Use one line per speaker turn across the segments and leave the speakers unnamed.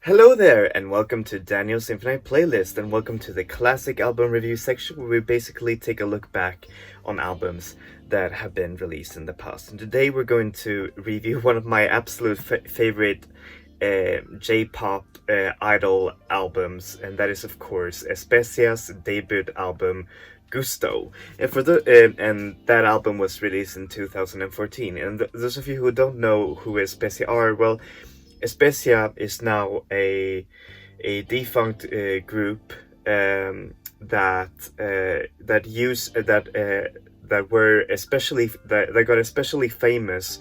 Hello there, and welcome to Daniel's Infinite Playlist, and welcome to the classic album review section where we basically take a look back on albums that have been released in the past. And today we're going to review one of my absolute favorite J-pop idol albums, and that is of course Especia's debut album Gusto. And that album was released in 2014. And those of you who don't know who Especia are, well, Especia is now a defunct group that were especially that got especially famous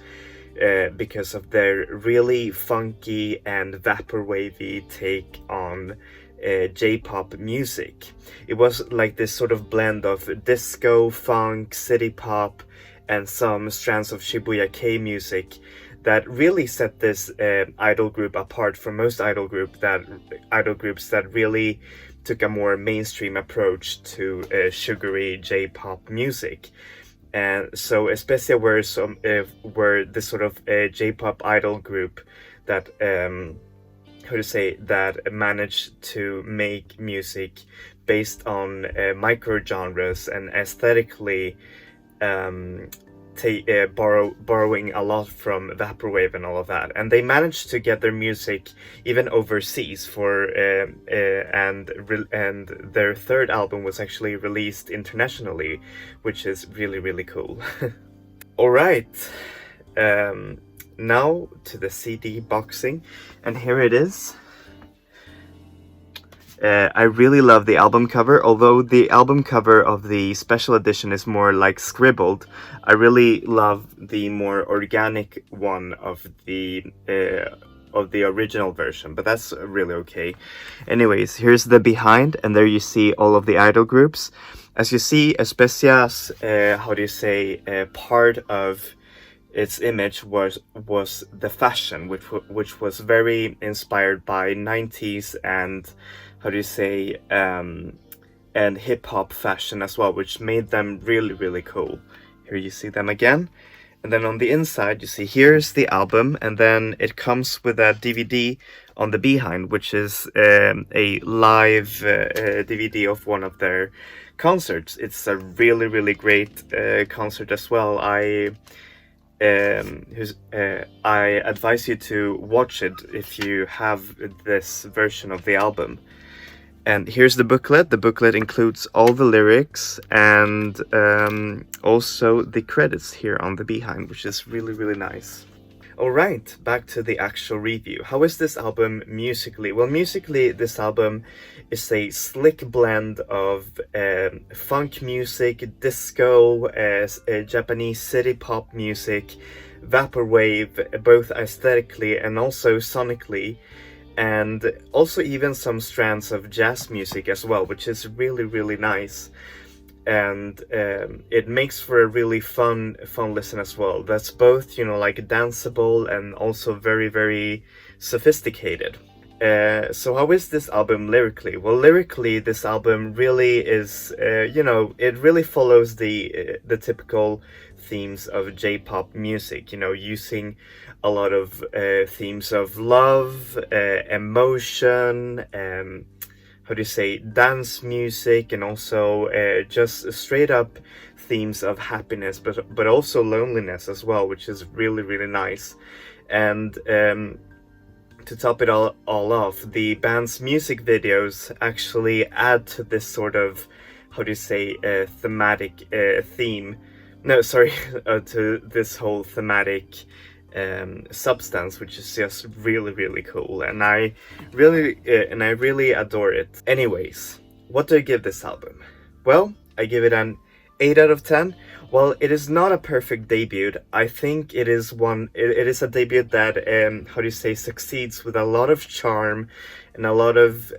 because of their really funky and vaporwavy take on J-pop music. It was like this sort of blend of disco, funk, city pop, and some strands of Shibuya K music that really set this idol group apart from most idol groups that really took a more mainstream approach to sugary J-pop music. And so Especia were this sort of J-pop idol group that that managed to make music based on micro genres and aesthetically borrowing a lot from Vaporwave and all of that, and they managed to get their music even overseas and their third album was actually released internationally, which is really cool. All right, now to the CD boxing, and here it is. I really love the album cover, although the album cover of the special edition is more like scribbled. I really love the more organic one of the original version, but that's really okay. Anyways, here's the behind, and there you see all of the idol groups. As you see, Especia's part of its image was the fashion, which was very inspired by 90s and and hip-hop fashion as well, which made them really cool. Here you see them again, and then on the inside you see here's the album, and then it comes with a DVD on the behind, which is a live DVD of one of their concerts. It's a really great concert as well. I advise you to watch it if you have this version of the album. And here's the booklet. The booklet includes all the lyrics and also the credits here on the behind, which is really nice. Alright, back to the actual review. How is this album musically? Well, musically, this album is a slick blend of funk music, disco, Japanese city pop music, vaporwave, both aesthetically and also sonically, and also even some strands of jazz music as well, which is really nice. And it makes for a really fun listen as well. That's both, like danceable and also very sophisticated. So how is this album lyrically? Well, lyrically, this album really is, it really follows the typical themes of J-pop music, using a lot of themes of love, emotion, dance music, and also just straight up themes of happiness, but also loneliness as well, which is really nice. And to top it all off, the band's music videos actually add to this sort of thematic theme. No, sorry, to this whole thematic substance, which is just really cool, and I really adore it. Anyways, what do I give this album? Well, I give it an 8 out of 10. Well, it is not a perfect debut. I think it is a debut that succeeds with a lot of charm and a lot of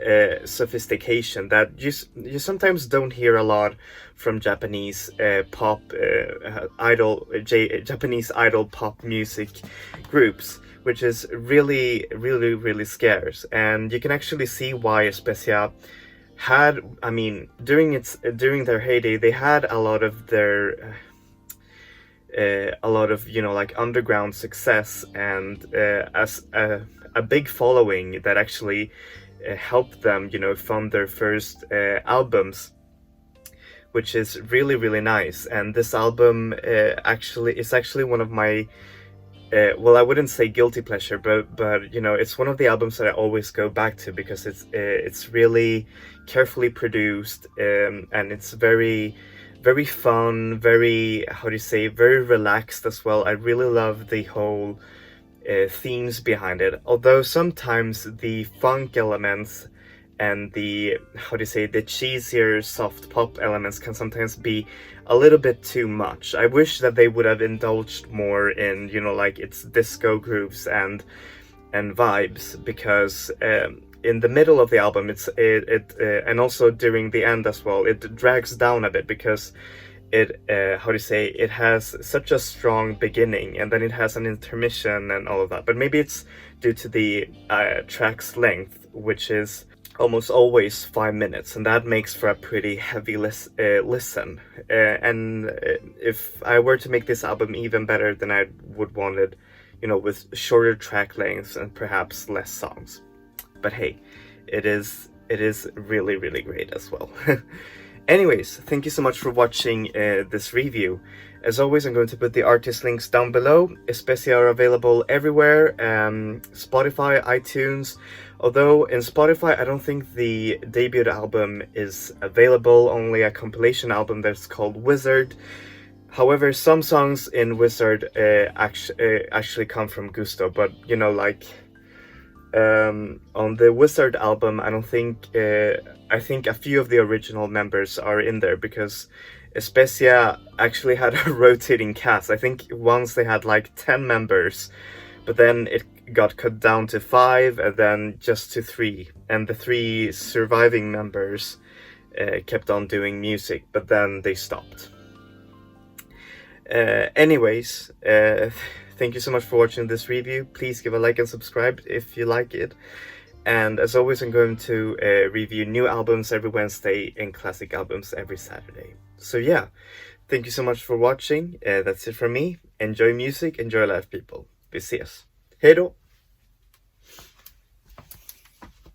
sophistication that you sometimes don't hear a lot from Japanese Japanese idol pop music groups, which is really scarce. And you can actually see why Especia had, during their heyday, they had a lot of underground success, and a big following that actually helped them, you know, fund their first albums, which is really, really nice. And this album actually is actually one of my well, I wouldn't say guilty pleasure, but you know, it's one of the albums that I always go back to because it's really carefully produced, and it's very, very fun, very, how do you say, very relaxed as well. I really love the whole themes behind it, although sometimes the funk elements and the, how do you say, the cheesier soft pop elements can sometimes be a little bit too much. I wish that they would have indulged more in, you know, like its disco grooves and vibes, because in the middle of the album and also during the end as well, it drags down a bit because it how do you say, it has such a strong beginning and then it has an intermission and all of that. But maybe it's due to the track's length, which is almost always 5 minutes, and that makes for a pretty heavy listen. And if I were to make this album even better, then I would want it, you know, with shorter track lengths and perhaps less songs. But hey, it is really, really great as well. Anyways, thank you so much for watching this review. As always, I'm going to put the artist links down below. Especia are available everywhere, Spotify, iTunes. Although in Spotify, I don't think the debut album is available, only a compilation album that's called Wizard. However, some songs in Wizard actually come from Gusto, but you know, like on the Wizard album, I don't think, I think a few of the original members are in there because Especia actually had a rotating cast. I think once they had like 10 members, but then it got cut down to 5 and then just to 3. And the 3 surviving members kept on doing music, but then they stopped. Anyways, thank you so much for watching this review. Please give a like and subscribe if you like it. And as always, I'm going to review new albums every Wednesday and classic albums every Saturday. So yeah, thank you so much for watching. That's it from me. Enjoy music, enjoy life, people. Vi ses. Hej då!